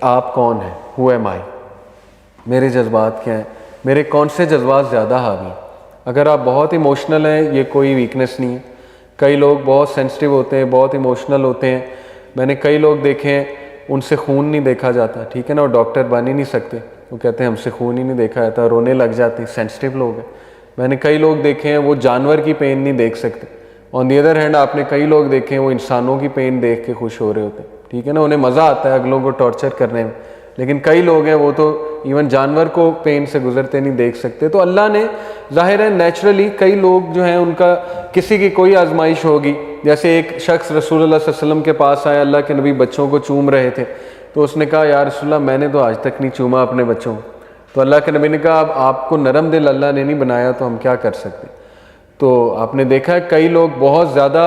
آپ کون ہیں؟ ہو ایم آئی، میرے جذبات کیا ہیں، میرے کون سے جذبات زیادہ حاوی ہیں۔ اگر آپ بہت ایموشنل ہیں یہ کوئی ویکنیس نہیں ہے۔ کئی لوگ بہت سینسٹیو ہوتے ہیں، بہت ایموشنل ہوتے ہیں۔ میں نے کئی لوگ دیکھے ہیں ان سے خون نہیں دیکھا جاتا، ٹھیک ہے نا، وہ ڈاکٹر بن ہی نہیں سکتے، وہ کہتے ہیں ہم سے خون ہی نہیں دیکھا جاتا، رونے لگ جاتے ہیں، سینسٹیو لوگ ہیں۔ میں نے کئی لوگ دیکھے ہیں وہ جانور کی پین نہیں دیکھ سکتے، آن دی ادر ہینڈ آپ نے کئی لوگ دیکھے ہیں وہ انسانوں کی پین دیکھ کے خوش ہو رہے ہوتے ہیں، ٹھیک ہے نا، انہیں مزہ آتا ہے اگلوں کو ٹارچر کرنے میں۔ لیکن کئی لوگ ہیں وہ تو ایون جانور کو پین سے گزرتے نہیں دیکھ سکتے۔ تو اللہ نے ظاہر ہے نیچرلی کئی لوگ جو ہیں ان کا کسی کی کوئی آزمائش ہوگی، جیسے ایک شخص رسول اللہ صلی اللہ علیہ وسلم کے پاس آیا، اللہ کے نبی بچوں کو چوم رہے تھے، تو اس نے کہا یا رسول اللہ میں نے تو آج تک نہیں چوما اپنے بچوں کو۔ تو اللہ کے نبی نے کہا اب آپ کو نرم دل اللہ نے نہیں بنایا تو ہم کیا کر سکتے۔ تو آپ نے دیکھا ہے کئی لوگ بہت زیادہ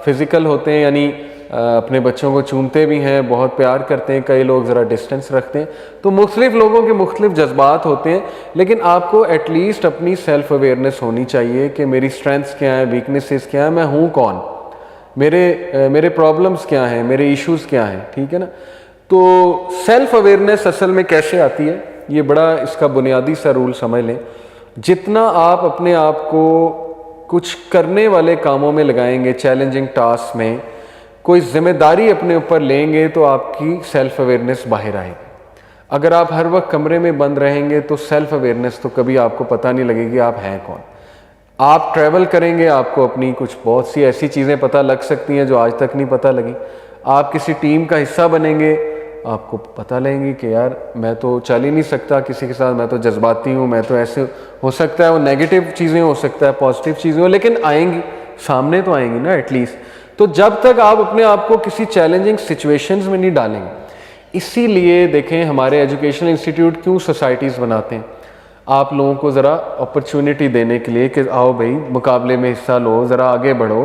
فزیکل ہوتے ہیں، یعنی اپنے بچوں کو چومتے بھی ہیں، بہت پیار کرتے ہیں، کئی لوگ ذرا ڈسٹنس رکھتے ہیں۔ تو مختلف لوگوں کے مختلف جذبات ہوتے ہیں، لیکن آپ کو ایٹ لیسٹ اپنی سیلف اویئرنیس ہونی چاہیے کہ میری اسٹرینتھس کیا ہیں، ویکنیسز کیا ہیں، میں ہوں کون، میرے پرابلمس کیا ہیں، میرے ایشوز کیا ہیں، ٹھیک ہے نا۔ تو سیلف اویئرنیس اصل میں کیسے آتی ہے، یہ بڑا اس کا بنیادی سا رول سمجھ لیں۔ جتنا آپ اپنے آپ کو کچھ کرنے والے کاموں میں لگائیں گے، چیلنجنگ ٹاسک میں کوئی ذمہ داری اپنے اوپر لیں گے تو آپ کی سیلف اویئرنیس باہر آئے گی۔ اگر آپ ہر وقت کمرے میں بند رہیں گے تو سیلف اویئرنیس تو کبھی آپ کو پتہ نہیں لگے گی آپ ہیں کون۔ آپ ٹریول کریں گے، آپ کو اپنی کچھ بہت سی ایسی چیزیں پتہ لگ سکتی ہیں جو آج تک نہیں پتہ لگی۔ آپ کسی ٹیم کا حصہ بنیں گے، آپ کو پتہ لگیں گی کہ یار میں تو چل ہی نہیں سکتا کسی کے ساتھ، میں تو جذباتی ہوں، میں تو ایسے ہو سکتا ہے وہ نیگیٹو چیزیں ہو سکتا ہے پازیٹیو چیزیں ہو، لیکن آئیں گی سامنے تو آئیں گی نا ایٹ لیسٹ۔ تو جب تک آپ اپنے آپ کو کسی چیلنجنگ سچویشنز میں نہیں ڈالیں گے، اسی لیے دیکھیں ہمارے ایجوکیشنل انسٹیٹیوٹ کیوں سوسائٹیز بناتے ہیں، آپ لوگوں کو ذرا اپرچونٹی دینے کے لیے کہ آؤ بھائی مقابلے میں حصہ لو، ذرا آگے بڑھو،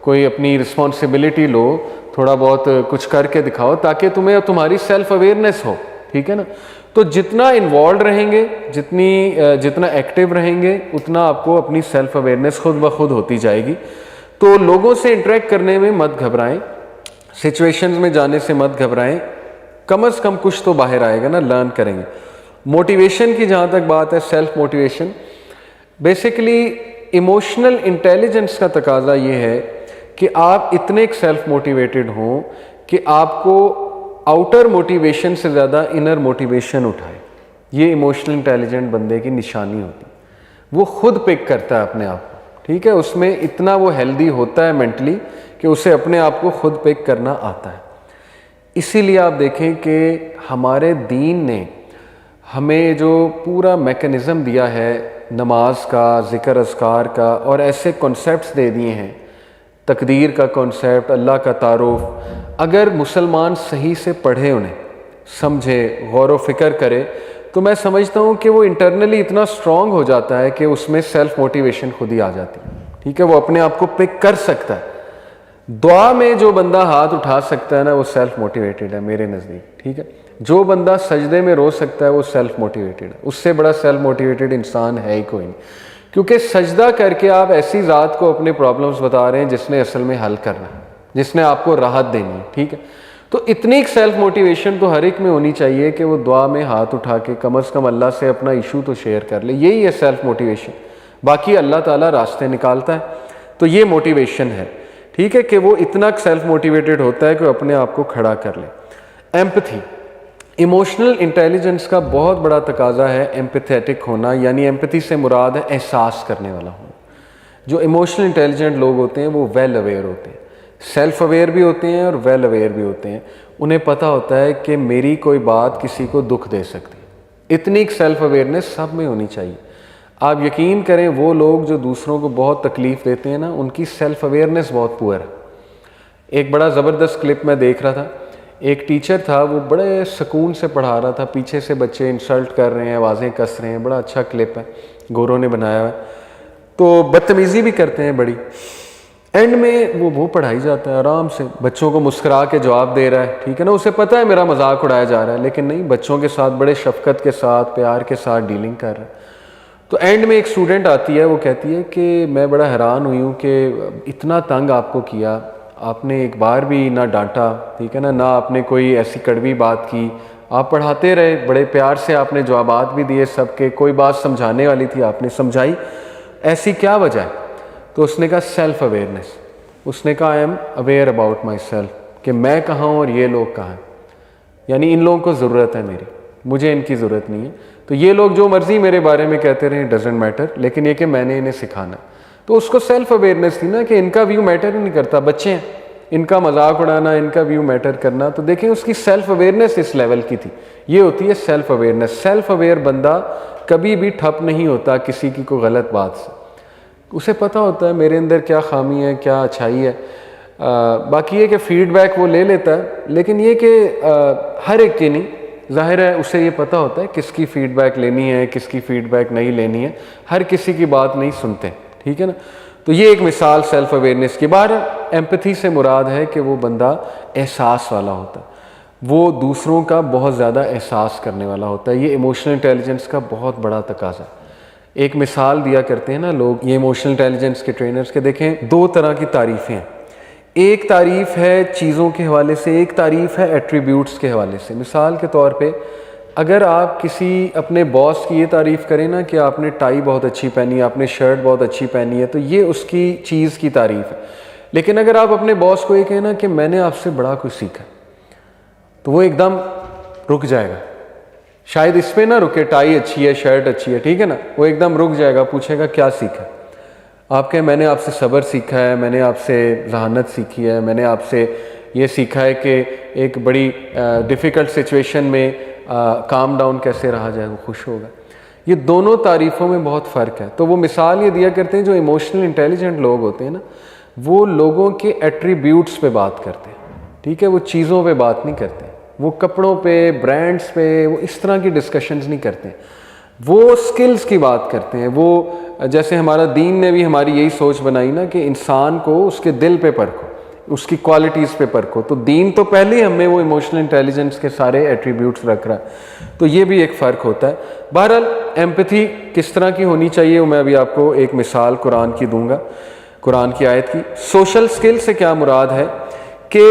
کوئی اپنی رسپانسبلٹی لو، تھوڑا بہت کچھ کر کے دکھاؤ تاکہ تمہیں تمہاری سیلف اویئرنیس ہو، ٹھیک ہے نا۔ تو جتنا انوالوڈ رہیں گے، جتنا ایکٹیو رہیں گے، اتنا آپ کو اپنی سیلف اویئرنیس خود بخود ہوتی جائے گی۔ تو لوگوں سے انٹریکٹ کرنے میں مت گھبرائیں، سچویشنز میں جانے سے مت گھبرائیں، کم از کم کچھ تو باہر آئے گا نا، لرن کریں گے۔ موٹیویشن کی جہاں تک بات ہے، self motivation, basically emotional intelligence کا تقاضا یہ ہے کہ آپ اتنے سیلف موٹیویٹڈ ہوں کہ آپ کو آؤٹر موٹیویشن سے زیادہ انر موٹیویشن اٹھائے۔ یہ ایموشنل انٹیلیجنٹ بندے کی نشانی ہوتی ہے، وہ خود پک کرتا ہے اپنے آپ کو، ٹھیک ہے، اس میں اتنا وہ ہیلدی ہوتا ہے مینٹلی کہ اسے اپنے آپ کو خود پک کرنا آتا ہے۔ اسی لیے آپ دیکھیں کہ ہمارے دین نے ہمیں جو پورا میکنزم دیا ہے نماز کا، ذکر اذکار کا، اور ایسے کنسیپٹس دے دیے ہیں، تقدیر کا کنسیپٹ، اللہ کا تعارف، اگر مسلمان صحیح سے پڑھے، انہیں سمجھے، غور و فکر کرے، تو میں سمجھتا ہوں کہ وہ انٹرنلی اتنا اسٹرانگ ہو جاتا ہے کہ اس میں سیلف موٹیویشن خود ہی آ جاتی ہے، ٹھیک ہے، وہ اپنے آپ کو پک کر سکتا ہے۔ دعا میں جو بندہ ہاتھ اٹھا سکتا ہے نا وہ سیلف موٹیویٹڈ ہے میرے نزدیک، ٹھیک ہے۔ جو بندہ سجدے میں رو سکتا ہے وہ سیلف موٹیویٹڈ ہے، اس سے بڑا سیلف موٹیویٹڈ انسان ہے ہی کوئی نہیں، کیونکہ سجدہ کر کے آپ ایسی ذات کو اپنے پرابلمس بتا رہے ہیں جس نے اصل میں حل کرنا ہے، جس نے آپ کو راحت دینی ہے، ٹھیک ہے۔ تو اتنی سیلف موٹیویشن تو ہر ایک میں ہونی چاہیے کہ وہ دعا میں ہاتھ اٹھا کے کم از کم اللہ سے اپنا ایشو تو شیئر کر لے، یہی ہے سیلف موٹیویشن۔ باقی اللہ تعالیٰ راستے نکالتا ہے، تو یہ موٹیویشن ہے، ٹھیک ہے، کہ وہ اتنا سیلف موٹیویٹڈ ہوتا ہے کہ وہ اپنے آپ کو کھڑا کر لے۔ ایمپتھی، ایموشنل انٹیلیجنس کا بہت بڑا تقاضا ہے ایمپیتھیٹک ہونا، یعنی ایمپتھی سے مراد ہے احساس کرنے والا ہونا۔ جو ایموشنل انٹیلیجنٹ لوگ ہوتے ہیں وہ ویل اویئر ہوتے ہیں، سیلف اویئر بھی ہوتے ہیں اور ویل اویئر بھی ہوتے ہیں، انہیں پتہ ہوتا ہے کہ میری کوئی بات کسی کو دکھ دے سکتی، اتنی سیلف اویئرنیس سب میں ہونی چاہیے۔ آپ یقین کریں وہ لوگ جو دوسروں کو بہت تکلیف دیتے ہیں نا، ان کی سیلف اویئرنیس بہت پور ہے۔ ایک بڑا زبردست کلپ میں دیکھ رہا تھا، ایک ٹیچر تھا، وہ بڑے سکون سے پڑھا رہا تھا، پیچھے سے بچے انسلٹ کر رہے ہیں، آوازیں کس رہے ہیں، بڑا اچھا کلپ ہے، گوروں نے بنایا ہوا ہے، تو بدتمیزی بھی کرتے ہیں بڑی۔ اینڈ میں وہ پڑھائی جاتا ہے آرام سے، بچوں کو مسکرا کے جواب دے رہا ہے، ٹھیک ہے نا، اسے پتہ ہے میرا مذاق اڑایا جا رہا ہے، لیکن نہیں، بچوں کے ساتھ بڑے شفقت کے ساتھ، پیار کے ساتھ ڈیلنگ کر رہا ہے۔ تو اینڈ میں ایک اسٹوڈنٹ آتی ہے، وہ کہتی ہے کہ میں بڑا حیران ہوئی ہوں کہ اتنا تنگ آپ کو کیا، آپ نے ایک بار بھی نہ ڈانٹا، ٹھیک ہے نا، نہ آپ نے کوئی ایسی کڑوی بات کی، آپ پڑھاتے رہے, بڑے پیار سے آپ نے جوابات بھی دیے سب کے, کوئی بات سمجھانے والی تھی آپ نے سمجھائی, ایسی کیا وجہ ہے؟ تو اس نے کہا سیلف اویئرنیس. اس نے کہا I am aware about my self, کہ میں کہاں ہوں اور یہ لوگ کہاں ہیں, یعنی ان لوگوں کو ضرورت ہے میری, مجھے ان کی ضرورت نہیں ہے. تو یہ لوگ جو مرضی میرے بارے میں کہتے رہے ڈزنٹ میٹر, لیکن یہ کہ میں نے انہیں سکھانا. تو اس کو سیلف اویئرنیس تھی نا کہ ان کا ویو میٹر ہی نہیں کرتا, بچے ہیں, ان کا مذاق اڑانا, ان کا ویو میٹر کرنا. تو دیکھیں اس کی سیلف اویئرنیس اس لیول کی تھی. یہ ہوتی ہے سیلف اویئرنیس. سیلف اویئر بندہ کبھی بھی ٹھپ نہیں ہوتا کسی کی کوئی غلط بات سے, اسے پتہ ہوتا ہے میرے اندر کیا خامی ہے, کیا اچھائی ہے. باقی یہ کہ فیڈ بیک وہ لے لیتا ہے, لیکن یہ کہ ہر ایک کی نہیں, ظاہر ہے اسے یہ پتہ ہوتا ہے کس کی فیڈ بیک لینی ہے, کس کی فیڈ بیک نہیں لینی ہے, ہر کسی کی بات نہیں سنتے, ٹھیک ہے نا. تو یہ ایک مثال سیلف اویئرنیس کی. باہر ایمپتھی سے مراد ہے کہ وہ بندہ احساس والا ہوتا ہے, وہ دوسروں کا بہت زیادہ احساس کرنے والا ہوتا ہے. یہ ایموشنل انٹیلیجنس کا بہت بڑا تقاضا ہے. ایک مثال دیا کرتے ہیں نا لوگ یہ ایموشنل انٹیلیجنس کے ٹرینرز کے, دیکھیں دو طرح کی تعریفیں ہیں. ایک تعریف ہے چیزوں کے حوالے سے, ایک تعریف ہے ایٹریبیوٹس کے حوالے سے. مثال کے طور پہ اگر آپ کسی اپنے باس کی یہ تعریف کریں نا کہ آپ نے ٹائی بہت اچھی پہنی ہے, آپ نے شرٹ بہت اچھی پہنی ہے, تو یہ اس کی چیز کی تعریف ہے. لیکن اگر آپ اپنے باس کو یہ کہیں نا کہ میں نے آپ سے بڑا کچھ سیکھا, تو وہ ایک دم رک جائے گا. شاید اس پہ نہ رکے, ٹائی اچھی ہے, شرٹ اچھی ہے, ٹھیک ہے نا, وہ ایک دم رک جائے گا, پوچھے گا کیا سیکھا. آپ کہیں میں نے آپ سے صبر سیکھا ہے, میں نے آپ سے ذہانت سیکھی ہے, میں نے آپ سے یہ سیکھا ہے کہ ایک بڑی ڈیفیکلٹ سچویشن میں کام ڈاؤن کیسے رہا جائے, وہ خوش ہوگا. یہ دونوں تعریفوں میں بہت فرق ہے. تو وہ مثال یہ دیا کرتے ہیں جو ایموشنل انٹیلیجنٹ لوگ ہوتے ہیں نا, وہ لوگوں کے ایٹریبیوٹس پہ بات کرتے ہیں, ٹھیک ہے, وہ چیزوں پہ بات نہیں کرتے, وہ کپڑوں پہ, برانڈس پہ, وہ اس طرح کی ڈسکشنز نہیں کرتے, وہ سکلز کی بات کرتے ہیں. وہ جیسے ہمارا دین نے بھی ہماری یہی سوچ بنائی نا کہ انسان کو اس کے دل پہ پرکھو, اس کی کوالٹیز پہ پرکھو. تو دین تو پہلے ہی ہمیں وہ ایموشنل انٹیلیجنس کے سارے ایٹریبیوٹس رکھ رہا ہے. تو یہ بھی ایک فرق ہوتا ہے. بہرحال ایمپتھی کس طرح کی ہونی چاہیے, وہ میں ابھی آپ کو ایک مثال قرآن کی دوں گا, قرآن کی آیت کی. سوشل سکل سے کیا مراد ہے کہ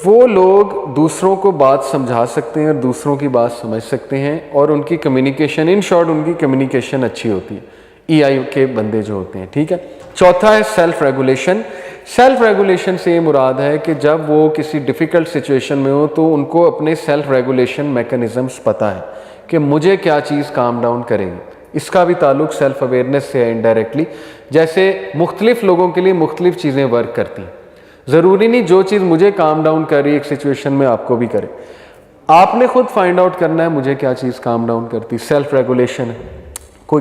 وہ لوگ دوسروں کو بات سمجھا سکتے ہیں اور دوسروں کی بات سمجھ سکتے ہیں, اور ان کی کمیونیکیشن, ان شارٹ ان کی کمیونیکیشن اچھی ہوتی ہے, ای آئی کے بندے جو ہوتے ہیں, ٹھیک ہے. چوتھا ہے سیلف ریگولیشن. سیلف ریگولیشن سے یہ مراد ہے کہ جب وہ کسی ڈیفیکلٹ سچویشن میں ہو تو ان کو اپنے سیلف ریگولیشن میکانزمس پتہ ہے کہ مجھے کیا چیز کام ڈاؤن کرے گی. اس کا بھی تعلق سیلف اویئرنیس سے ہے انڈائریکٹلی. جیسے مختلف لوگوں کے لیے مختلف چیزیں ورک کرتی ہیں, ضروری نہیں جو چیز مجھے کام ڈاؤن کر رہی ہے ایک سچویشن میں آپ کو بھی کرے. آپ نے خود فائنڈ آؤٹ کرنا ہے مجھے کیا چیز کام ڈاؤن کرتی. سیلف ریگولیشن ہے.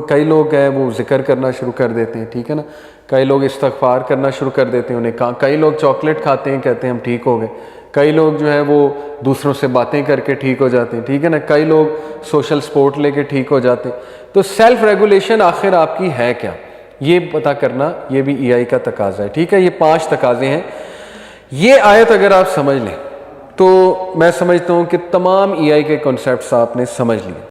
کئی لوگ ہیں وہ ذکر کرنا شروع کر دیتے ہیں, ٹھیک ہے نا, کئی لوگ استغفار کرنا شروع کر دیتے ہیں, انہیں کئی لوگ چاکلیٹ کھاتے ہیں, کہتے ہیں ہم ٹھیک ہو گئے, کئی لوگ جو ہے وہ دوسروں سے باتیں کر کے ٹھیک ہو جاتے ہیں, ٹھیک ہے نا, کئی لوگ سوشل سپورٹ لے کے ٹھیک ہو جاتے ہیں. تو سیلف ریگولیشن آخر آپ کی ہے کیا, یہ پتہ کرنا یہ بھی ای آئی کا تقاضا ہے, ٹھیک ہے. یہ 5 تقاضے ہیں. یہ آیت اگر آپ سمجھ لیں تو میں سمجھتا ہوں کہ تمام ای آئی کے کنسیپٹس آپ نے سمجھ لیے.